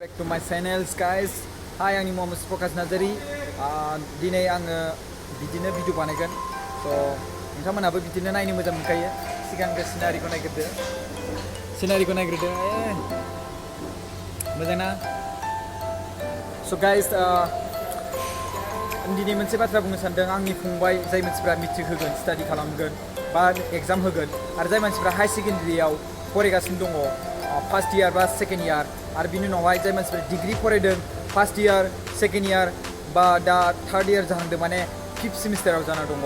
Back to my channels guys. Hi, आंनि मुङा मुस्तफा नार्जारी. दिनै आङो बिदिनो भिडिअ बानायगोन. So नोंथांमोनहाबो बिदिनो नायनो मोजां मोनखायो. सिगांग्रो सिनारिखौ नायग्रोदो. सिनारिखौ नायग्रोदो. मोजां ना? So guys, दिनै मोनसे बाथ्रा बुंनो सानदों. आंनि फंबाय जाय मानसिफ्रा मेट्रिक होगोन, स्टाडि खालामगोन बा एग्जाम होगोन आरो जाय मानसिफ्रा हाई सेकेन्डारियाव फरायगासिनो दङ, फार्स्ट इयार बा सेकेन्ड इयार आरो बिनि उनावहाय जाय मानसिफ्रा डिग्री फरायदों फार्स्ट इयार सेकेन्ड इयार बा दा थार्ड इयार जाहांदों, माने फिफ्थ सेमिस्टाराव जाना दङ.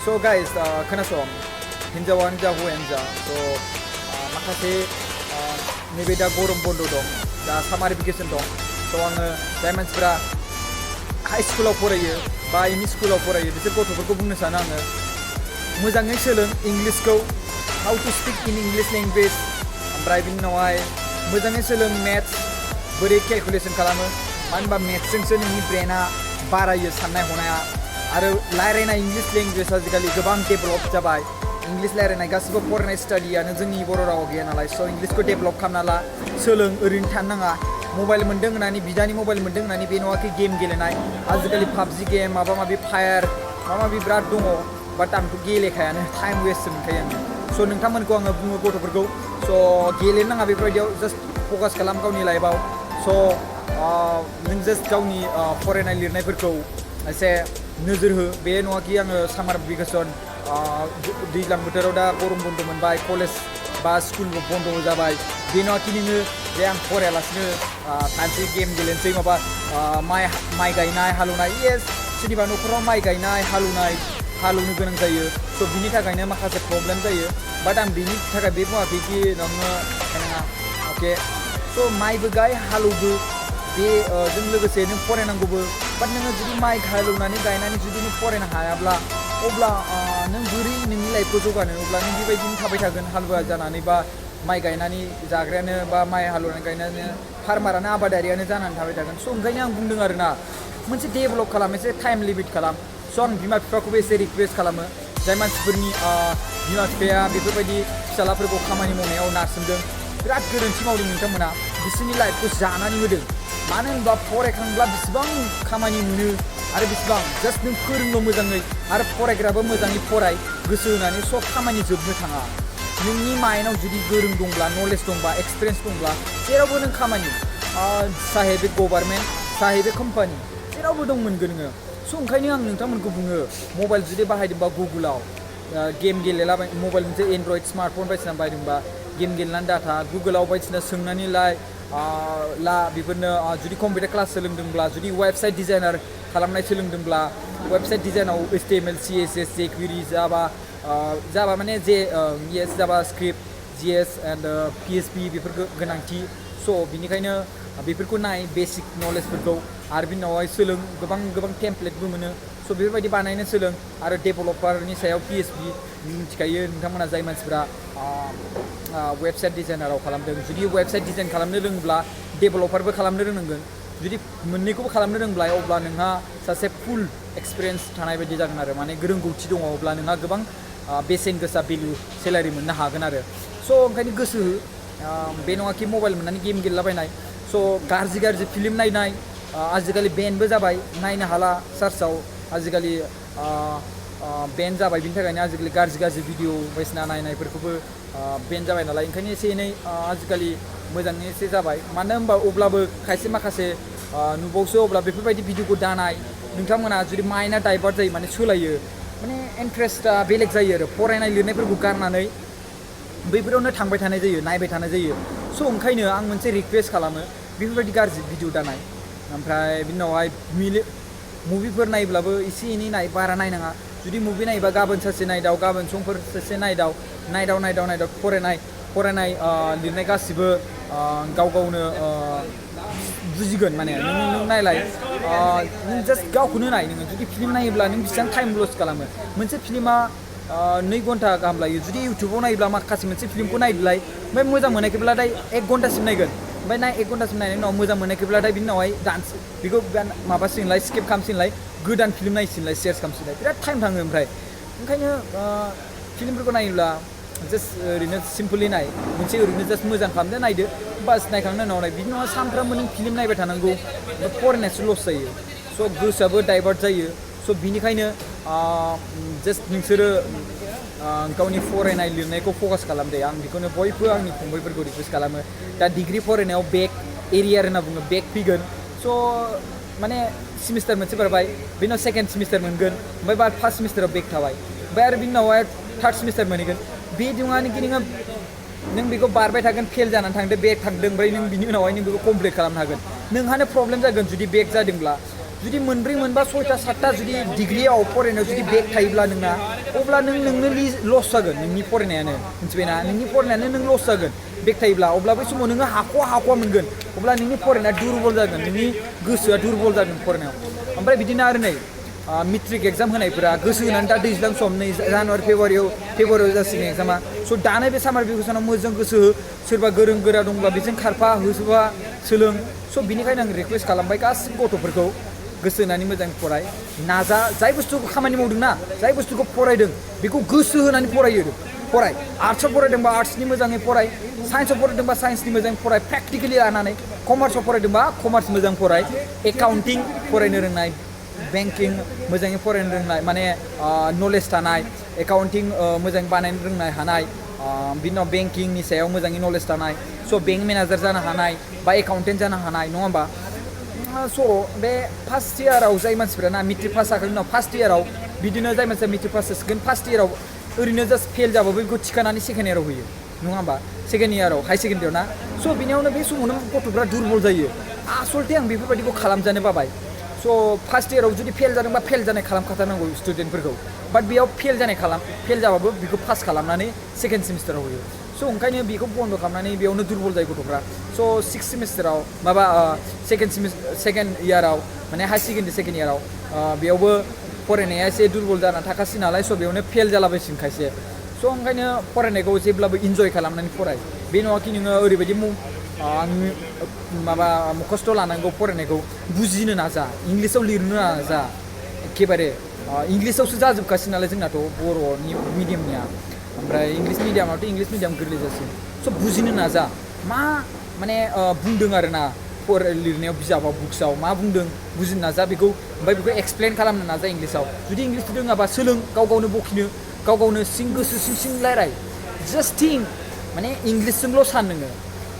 स' गाइस, खोनासं, हिन्जावानो जा हौवायानो जा. स' माखासे नैबे दा गरम बन्द दं, दा सामार भेकेसन दं. स' आङो जाय मानसिफ्रा हाई स्कुलाव फरायो बा एमइ स्कुलाव फरायो बिसोर गथ'फोरखौ बुंनो सानो आङो, मोजाङै सोलों इंलिसखौ, how to speak in English language. ओमफ्राय बिनि उनावहाय मोजाङै सोलों मेथ्स, बोरै केलकुलेसन खालामो. मानो होनबा मेथ्सजोंसो नोंनि ब्रेना बारायो, साननाय हनाया. आरो रायलायनाय इंलिश लेंगुवेज आजिखालि गोबां डेभेलप जाबाय. इंलिश रायलायनाय गासिबो फरायनाय स्टाडियानो जोंनि बर' रावाव गैया नालाय. स' इंलिशखौ डेभेलप खालामना ला, सोलों, ओरैनो थानो नाङा. मबाइल मोन्दों होननानै, बिदानि मबाइल मोन्दों होननानै बे नङाखि गेम गेलेनाय. आजिखालि पाबजि गेम, माबा माबि फायार, माबा माबि बिराद दङ. बाट आंथ' गेलेखायानो, टाइम वेस्टसो मोनखायो आङो. स' नोंथांमोनखौ आङो बुङो गथ'फोरखौ, स' गेलेनो नाङा बेफोरबायदियाव, जास्ट फकास खालाम गावनि लाइफआव. स' नों जास्ट गावनि फरायनाय लिरनायफोरखौ एसे नोजोर हो. बे नङाखि आङो सामार भेकेसन, दैज्लां बोथोराव दा गरम बन्द मोनबाय, कलेज बा स्कुलबो बन्द जाबाय. बे नङाखि नोङो जे आं फरायालासिनो थानोसै, गेम गेलेनोसै, माबा माइ गायनाय हालेवनाय. येस, सोरनिबा न'खराव माइ गायनाय हालेवनो गोनां जायो. स' बिनि थाखायनो माखासे प्रब्लेम जायो. बाट आं बिनि थाखाय बे बुङाखैखि नोङो नङा, अके. स' माइबो गाय, हालेवबो, बेजों लोगोसे नों फरायनांगौबो. बाट नोङो जुदि माइ हालेवनानै गायनानै जुदि नों फरायनो हायाब्ला, अब्ला नों बोरै नोंनि लाइफखौ जौगानो? अब्ला नों बेबायदिनो थाबाय थागोन, हालुवा जानानै बा माइ गायनानै जाग्रायानो बा माइ हालेवनानै गायनानै फार्मारानो, आबादारियानो जानानै थाबाय थागोन. स' ओंखायनो आं बुंदों आरोना, मोनसे डेभेलप खालाम, एसे टाइम लिमिट खालाम. स' आं बिमा बिफाखौबो एसे रिकुवेस्ट खालामो, जाय मानसिफोरनि बिमा बिफाया बेफोरबायदि फिसालाफोरखौ खामानि मावनायाव नारसिनदों, बिराद गोरोन्थि मावदों नोंथांमोना. बिसोरनि लाइफखौ जानानै होदों. मानो होनबा फरायखांब्ला बेसेबां खामानि मोनो आरो बेसेबां, जास्ट नों फोरोंल' मोजाङै, आरो फरायग्राबो मोजाङै फराय, गोसो होनानै. सब खामानि जोबनो थाङा. नोंनि माइन्डआव जुदि गोरों दंब्ला, नलेज दंब्ला, एक्सपिरियेन्स दंब्ला, जेरावबो नों खामानि, चाहे बे गभार्नमेन्ट, चाहे बे कम्पानि, जेरावबो दं मोनगोन नोङो. स' ओंखायनो आं नोंथांमोनखौ बुङो, मबाइल जुदि बाहायदोंबा गुगोलाव गेम गेलेलाबाय, मबाइल मोनसे एन्ड्रइड स्मार्टफन बायदिसिना बायदोंबा गेम गेलेनानै डाटा गुगोलाव बायदिसिना सोंनानै बेफोरनो. जुदि कम्पिउटार क्लास सोलोंदोंब्ला, जुदि वेबसाइट डिजाइनार खालामनाय सोलोंदोंब्ला, वेबसाइट डिजाइनाव HTML CSS jQuery जाबा माने जाबा स्क्रिप्ट, JS एन्ड PHP बेफोरखौ गोनांथि. स' बिनिखायनो बेफोरखौ नाय, बेसिक नलेजफोरखौ. आरो बिनि उनावहाय सोलों, गोबां टेमप्लेटबो मोनो. स' बेफोरबायदि बानायनो सोलों. आरो डेभेलपारनि सायाव PHP मिथिखायो नोंथांमोना, जाय मानसिफ्रा वेबसाइट डिजाइनाराव खालामदों. जुदि वेबसाइट डिजाइन खालामनो रोङोब्ला डेभेलपारबो खालामनो रोंनांगोन. जुदि मोननैखौबो खालामनो रोंब्ला, अब्ला नोंहा सासे फुल एक्सपिरियेन्स थानाय बायदि जागोन आरो, माने रोंगौथि दङ. अब्ला नोंहा गोबां बेसेन गोसा भेलु सेलारि मोननो हागोन आरो. स' ओंखायनो गोसो हो. बे नङाखि मबाइल मोननानै गेम गेलेलाबायनाय. स' गाज्रि फिल्म नायनाय आजिखालि बेनबो जाबाय, नायनो हाला सार्चआव. आजिखालि बेन जाबाय, बिनि थाखायनो आजिखालि गाज्रि भिडिअ बायदिसिना नायनायफोरखौबो बेन जाबाय नालाय. ओंखायनो एसे एनै आजिखालि मोजाङै एसे जाबाय. मानो होनबा अब्लाबो खायसे माखासे नुबावसो, अब्ला बेफोरबायदि भिडिअखौ दानाय. नोंथांमोना जुदि माइन्डआ डाइभार्ट जायो, माने सोलायो, माने इन्ट्रेस्टआ बेलेग जायो आरो. फरायनाय लिरनायफोरखौ गारनानै बैफोरावनो थांबाय थानाय जायो, नायबाय थानाय जायो. स' ओंखायनो आं मोनसे रिकुवेस्ट खालामो, बेफोरबायदि गाज्रि भिडिअ दानाय. ओमफ्राय बिनि उनावहाय मुभिफोर नायब्लाबो एसे एनै नाय, बारा नायनाङा. जुदि मुभि नायोबा गाबोन सासे नायदाव, गाबोन समफोर सासे नायदाव. फरायनाय लिरनाय गासिबो गाव गावनो बुजिगोन. माने नों नायलाय, नों जास्ट गावखौनो नाय. नोङो जुदि फिल्म नायोब्ला नों बेसेबां टाइम लस खालामो. मोनसे फिल्मा 2 घन्टा गाहाम लायो. जुदि इउटुबाव नायोब्ला माखासे मोनसे फिल्मखौ नायदोलाय, ओमफ्राय मोजां मोनाखैब्लाथाय 1 घन्टासिम नायगोन. ओमफ्राय 1 घन्टासिम नायनायनि उनाव मोजां मोनाखैब्लाथाय बिनि उनावहाय बेखौ माबासिनलाय, स्किप खालामसिनलाय, गोदान फिल्म नायसिनलाय, सेयार्स खालामसिनलाय. बिराद टाइम थाङो. ओंखायनो फिल्मफोरखौ नायोब्ला जास्ट ओरैनो सिम्पलि नाय मोनसे ओरैनो जास्ट मोजां खालामदो नायदो बास नायखांनायनि उनाव नाय बिदि नङा सानफ्रामबो नों फिल्म नायबाय थानांगौ फरायनायासो लस जायो स' गोसोआबो डाइभार्ट जायो स' बिनिखायनो जास्ट नोंसोरो गावनि फरायनाय लिरनायखौ फकास खालामदे आं बेखौनो बयबो आंनि फंबायफोरखौ रिकुवेस्ट खालामो दा डिग्री फरायनायाव बेक एरियार होनना बुङो बेक फैगोन स' माने सेमिस्टार मोनसे बारबाय बिनि उनाव सेकेन्ड सेमिस्टार मोनगोन ओमफ्राय बा फार्स्ट सेमिस्टाराव बेक थाबाय ओमफ्राय आरो बिनि उनावहाय थार्ड सेमिस्टार मोनहैगोन बे नङानोखि नों बेखौ बारबाय थागोन फेल जानानै थांदो बेक थांदों ओमफ्राय नों बिनि उनावहाय नों बेखौ कमप्लिट खालामनो हागोन नोंहानो प्रब्लेम जागोन जुदि बेक जादोंब्ला जुदि मोनब्रै मोनबा सयथा सातथा जुदि डिग्रीआव फरायनायाव जुदि बेक थायोब्ला नोंना अब्ला नोंनो लस जागोन नोंनि फरायनायानो मिथिबायना नोंनि फरायनायानो नों लस जागोन बेक थायोब्ला अब्ला बै समाव नोङो हाख'वा मोनगोन अब्ला नोंनि फरायनाया दुरबल जागोन नोंनि गोसोआ दुरबल जागोन फरायनायाव ओमफ्राय बिदिनो आरो नै मेट्रिक एग्जाम होनायफोरा गोसो होनानै दा दैज्लां सम नै जानुवारि फेब्रुवारियाव जासिगोन एग्जामा स' दानो बे सामार भेकेसनाव मोजां गोसो हो सोरबा गोरों गोरा दंब्ला बेजों खारफा होसोबा सोलों स' बिनिखायनो आं रिकुवेस्ट खालामबाय गासिबो गथ'फोरखौ गोसो होनानै मोजां फराय नाजा जाय बुस्थुखौ खामानि मावदों ना जाय बुस्थुखौ फरायदों बेखौ गोसो होनानै फराय आर्ट्सआव फरायदोंबा आर्ट्सनि मोजाङै फराय साइन्सआव फरायदोंबा साइन्सनि मोजाङै फराय प्रेक्टिकेलि लानानै कमार्सआव फरायदोंबा कमार्स मोजां फराय एकाउन्टिं फरायनो रोंनाय बेंकिं मोजाङै फरायनो रोंनाय माने नलेज थानाय एकाउन्टिं मोजाङै बानायनो रोंनाय हानाय बिनि उनाव बेंकिंनि सायाव मोजाङै नलेज थानाय स' बेंक मेनेजार जानो हानाय बा एकाउन्टेन्ट जानो हानाय नङा होमबा स' बे फार्स्ट इयाराव जाय मानसिफ्रा ना मेट्रिक पास जाखांनायनि उनाव फार्स्ट इयाराव बिदिनो जाय मानसिया मेट्रिक पास जासिगोन फार्स्ट इयाराव ओरैनो जास्ट फेल जाबाबो बेखौ थिखानानै सेकेन्ड इयाराव होयो नङा होमबा सेकेन्ड इयाराव हाई सेकेन्डारियाव ना स' बिनियावनो बे समावनो गथ'फ्रा दुरबल जायो आसलथे आं बेफोरबायदिखौ खालामजानो बाबाय स' फार्स्ट इयाराव जुदि फेल जादोंबा फेल जानाय खालामखाथारनांगौ स्टुडेन्टफोरखौ बाट बेयाव फेल जाबाबो बेखौ पास खालामनानै सेकेन्ड सेमिस्टाराव होयो स' ओंखायनो बेखौ बन्द' खालामनानै बेयावनो दुरबल जायो गथ'फ्रा स' सिक्स सेमिस्टाराव माबा सेकेन्ड इयाराव माने हाई सेकेन्डारि सेकेन्ड इयाराव बेयावबो फरायनाया एसे दुरबल जानानै थाखासै नालाय स' बेयावनो फेल जालाबायसिगोन खायसे स' ओंखायनो फरायनायखौ जेब्लाबो इन्जय खालामनानै फराय बे नङाखि नोङो ओरैबायदि माबा मुखस्थ' लानांगौ फरायनायखौ बुजिनो नाजा इंलिसाव लिरनो नाजा एखेबारे इंलिसावसो जाजोबखासै नालाय जोंनाथ' बर'नि मिडियामनिया ओमफ्राय इंलिस मिडियामावथ' इंलिस मिडियाम गोरलै जासिगोन स' बुजिनो नाजा मा माने बुंदों आरो ना लिरनायाव बिजाबाव बुक्सआव मा बुंदों बुजिनो नाजा बेखौ ओमफ्राय बेखौ एक्सप्लेन खालामनो नाजा इंलिसाव जुदि इंलिस रोङाबा सोलों गाव गावनो बखिनो गाव गावनो गोसो सिं रायलाय जास्ट थिंक माने इंलिसजोंल' सान नोङो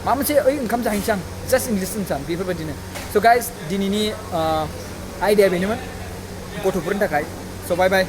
माबा मोनसे ओंखाम जाहैनोसै आं जास्ट इंलिसजों सान बेफोरबायदिनो स' गाइस दिनैनि आइडिया बेनोमोन गथ'फोरनि थाखाय स' बाय